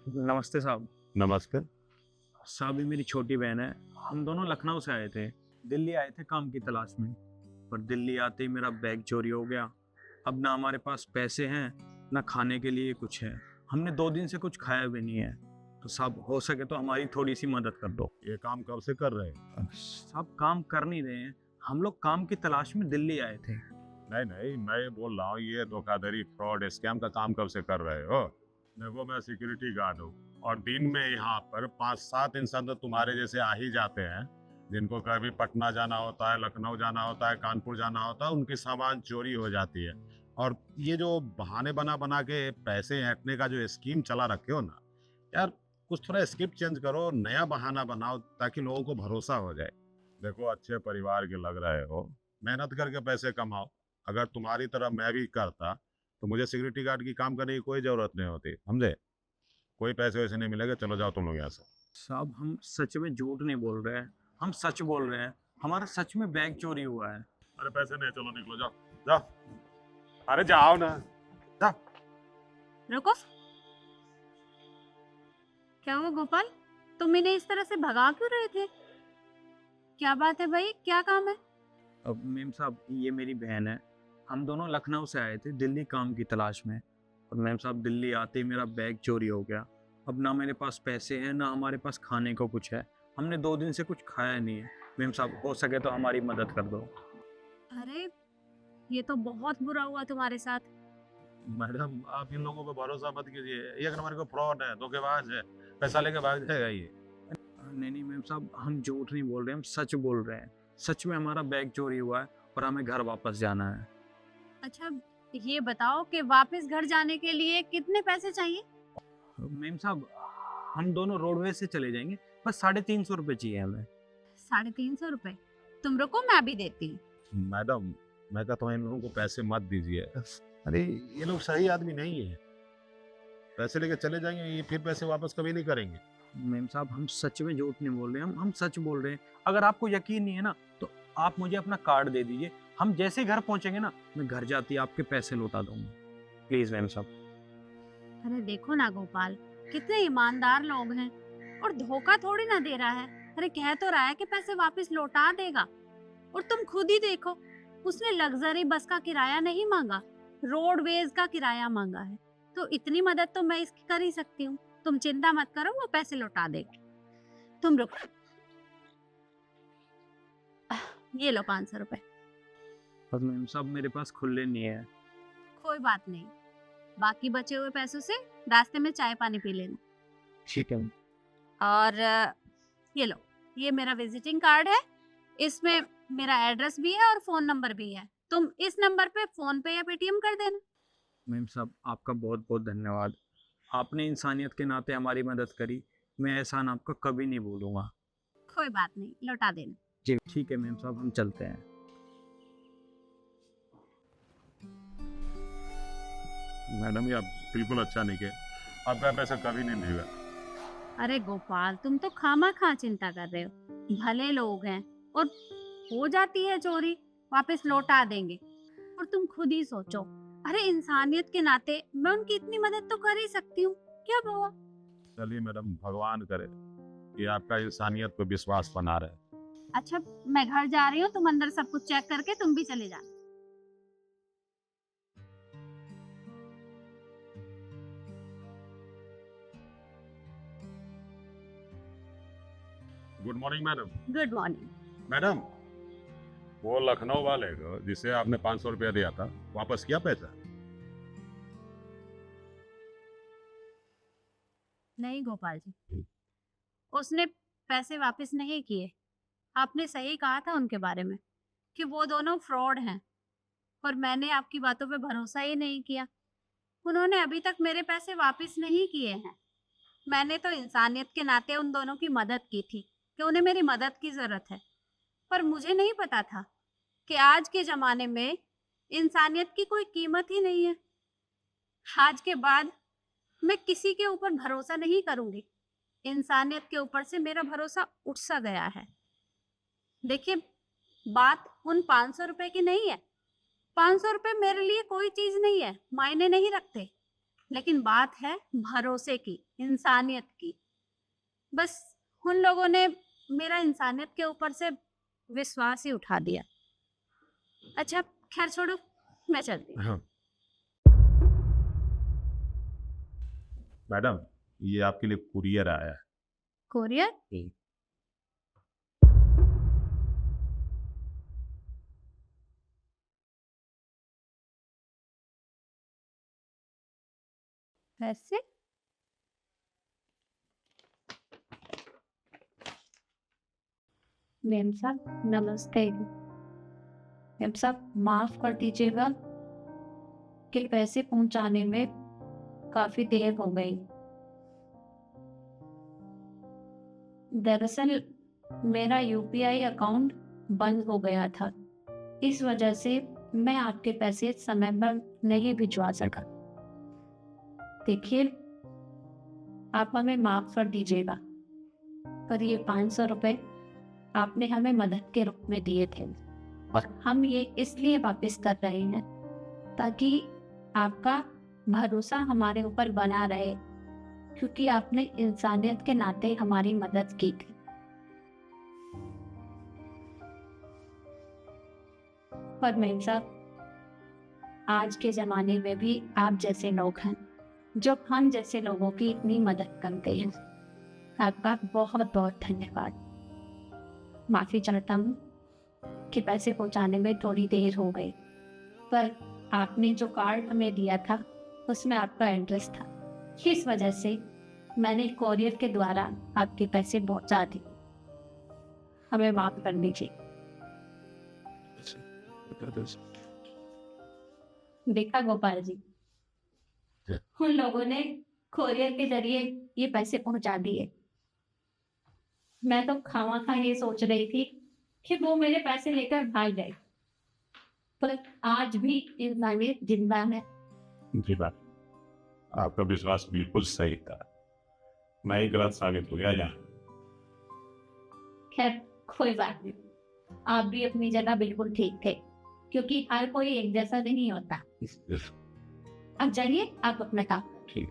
नमस्ते साहब। नमस्कार। साहब ये मेरी छोटी बहन है। हम दोनों लखनऊ से आए थे, दिल्ली आए थे काम की तलाश में। पर दिल्ली आते ही मेरा बैग चोरी हो गया। अब ना हमारे पास पैसे हैं, ना खाने के लिए कुछ है। हमने 2 दिन से कुछ खाया भी नहीं है। तो साहब हो सके तो हमारी थोड़ी सी मदद कर दो। ये काम कब से कर रहे हैं? साहब काम कर नहीं रहे हैं, हम लोग काम की तलाश में दिल्ली आए थे। नहीं नहीं, मैं ये बोल रहा हूँ, ये धोखाधड़ी, फ्रॉड, स्कैम का काम कब से कर रहे हो? देखो, मैं सिक्योरिटी गार्ड हूँ और दिन में यहाँ पर 5-7 इंसान तो तुम्हारे जैसे आ ही जाते हैं, जिनको कभी पटना जाना होता है, लखनऊ जाना होता है, कानपुर जाना होता है, उनकी सामान चोरी हो जाती है। और ये जो बहाने बना बना के पैसे हटने का जो स्कीम चला रखे हो ना यार, कुछ थोड़ा स्क्रिप्ट चेंज करो, नया बहाना बनाओ ताकि लोगों को भरोसा हो जाए। देखो, अच्छे परिवार के लग रहे हो, मेहनत करके पैसे कमाओ। अगर तुम्हारी तरह मैं भी करता तो मुझे सिक्योरिटी गार्ड की काम करने की कोई ज़रूरत नहीं होती, समझे? कोई पैसे वैसे नहीं मिलेगा, चलो जाओ तुम लोग यहाँ से। साहब हम सच में झूठ नहीं बोल रहे हैं, हम सच बोल रहे हैं। हमारा सच में बैग चोरी हुआ है। अरे पैसे नहीं, चलो निकलो, जाओ जाओ। अरे जाओ ना, जाओ। रुको, क्या हुआ गोपाल? तुम इन्हें इस तरह से भगा क्यों रहे थे? क्या बात है भाई, क्या काम है? अब मेम साहब ये मेरी बहन है। हम दोनों लखनऊ से आए थे दिल्ली काम की तलाश में। और मेम साहब दिल्ली आते ही मेरा बैग चोरी हो गया। अब ना मेरे पास पैसे हैं, ना हमारे पास खाने को कुछ है। हमने 2 दिन से कुछ खाया नहीं है। मेम साहब हो सके तो हमारी मदद कर दो। अरे, ये तो बहुत बुरा हुआ तुम्हारे साथ। मैडम, आप इन लोगों पे भरोसा मत कीजिए, ये एक नंबर का फ्रॉड है, धोखेबाज है, पैसा लेके भाग जाएगा ये। नहीं नहीं मेम साहब, हम झूठ नहीं बोल रहे, हम सच बोल रहे हैं। सच में हमारा बैग चोरी हुआ है और हमें घर वापस जाना है। अच्छा, ये बताओ कि वापस घर जाने के लिए कितने पैसे चाहिए? मेम साहब हम दोनों रोडवेज से चले जाएंगे, बस 350 रुपये चाहिए हमें। 350 रुपए? तुम रुको, मैं अभी देती हूँ। मैडम, मैं कहता हूँ इन लोगों को पैसे मत दीजिए। अरे ये लोग सही आदमी नहीं है, पैसे लेके चले जाएंगे, ये फिर पैसे वापस कभी नहीं करेंगे। मेम साहब हम सच में झूठ नहीं बोल रहे हैं, हम सच बोल रहे हैं। अगर आपको यकीन नहीं है ना तो आप मुझे अपना कार्ड दे दीजिए। हम जैसे ही घर पहुंचेंगे ना, मैं घर जाती आपके पैसे लौटा दूंगा। प्लीज मेम साहब। अरे देखो ना गोपाल, कितने ईमानदार लोग हैं और धोखा थोड़ी ना दे रहा है। अरे कह तो रहा है कि पैसे वापस लौटा देगा। और तुम खुद ही देखो, उसने लग्जरी बस का किराया नहीं मांगा, रोडवेज का किराया मांगा है। तो इतनी मदद तो मैं इसकी कर ही सकती हूँ। तुम चिंता मत करो, वो पैसे लौटा देगा। तुम रुको, ये लो 500 रुपए। पर मेम साहब मेरे पास खुले नहीं है। कोई बात नहीं, बाकी बचे हुए पैसों से रास्ते में चाय पानी पी लेना। ठीक है। और ये लो, ये मेरा विजिटिंग कार्ड है, इसमें मेरा एड्रेस भी है और फोन नंबर भी है। तुम इस नंबर पे फोन पे या पेटीएम कर देना। मेम साहब आपका बहुत बहुत धन्यवाद। आपने इंसानियत के नाते हमारी मदद करी। मैं एहसान आपका कभी नहीं भूलूंगा। कोई बात नहीं, लौटा देना। जी ठीक है मेम साहब, हम चलते हैं। मैडम, ये आप बिल्कुल अच्छा नहीं किया, आपका पैसा कभी नहीं देगा। अरे गोपाल, तुम तो खामा चिंता कर रहे हो। भले लोग हैं और हो जाती है चोरी, वापस लौटा देंगे। और तुम खुद ही सोचो, अरे इंसानियत के नाते मैं उनकी इतनी मदद तो कर ही सकती हूँ। क्या हुआ? चलिए मैडम, भगवान करे कि आपका इंसानियत पे विश्वास बना रहे। अच्छा, मैं घर जा रही हूँ, तुम अंदर सब कुछ चेक करके तुम भी चले जाना। Good morning madam. Good morning. Madam, वो लखनऊ वाले को जिसे आपने 500 रुपया दिया था, वापस किया पैसा? नहीं गोपाल जी, उसने पैसे वापस नहीं किए। आपने सही कहा था उनके बारे में कि वो दोनों फ्रॉड हैं, और मैंने आपकी बातों पे भरोसा ही नहीं किया। उन्होंने अभी तक मेरे पैसे वापस नहीं किए हैं। मैंने तो इंसानियत के नाते उन दोनों की मदद की थी कि उन्हें मेरी मदद की ज़रूरत है। पर मुझे नहीं पता था कि आज के ज़माने में इंसानियत की कोई कीमत ही नहीं है। आज के बाद मैं किसी के ऊपर भरोसा नहीं करूंगी। इंसानियत के ऊपर से मेरा भरोसा उठ सा गया है। देखिए, बात उन 500 रुपए की नहीं है। 500 रुपए मेरे लिए कोई चीज नहीं है, मायने नहीं रखते। लेकिन बात है भरोसे की, इंसानियत की। बस उन लोगों ने मेरा इंसानियत के ऊपर से विश्वास ही उठा दिया। अच्छा खैर छोड़ो, मैं चलती हूँ। हाँ मैडम, ये आपके लिए कुरियर आया है। कोरियर? पैसे? मैम साहब नमस्ते। मैम साहब माफ कर दीजिएगा कि पैसे पहुंचाने में काफी देर हो गई। दरअसल मेरा यूपीआई अकाउंट बंद हो गया था, इस वजह से मैं आपके पैसे समय पर नहीं भिजवा सका। देखिए आप हमें माफ कर दीजिएगा, पर ये 500 रुपए आपने हमें मदद के रूप में दिए थे और हम ये इसलिए वापस कर रहे हैं ताकि आपका भरोसा हमारे ऊपर बना रहे, क्योंकि आपने इंसानियत के नाते हमारी मदद की थी। पर मेम साहब, आज के जमाने में भी आप जैसे लोग हैं जो हम जैसे लोगों की इतनी मदद करते हैं। आपका बहुत बहुत धन्यवाद। माफी चाहता हूँ कि पैसे पहुँचाने में थोड़ी देर हो गई, पर आपने जो कार्ड हमें दिया था उसमें आपका एड्रेस था, इस वजह से मैंने कोरियर के द्वारा आपके पैसे पहुंचा दिए। हमें माफ कर दीजिए। देखा गोपाल जी, उन लोगों ने कोरियर के जरिए ये पैसे पहुंचा दिए। मैं तो खामखा ये सोच रही थी कि वो मेरे पैसे लेकर भाग जाए, पर आज भी इंसानियत जिंदा है। जी बात, आपका विश्वास बिल्कुल सही था। मैं ही गलत साबित हो गया यहाँ। खैर कोई बात नहीं, आप भी अपनी जगह बिल्कुल ठीक थे, क्योंकि हर कोई एक जैसा नहीं होता। अब जाइए, आप अपना काम। ठीक।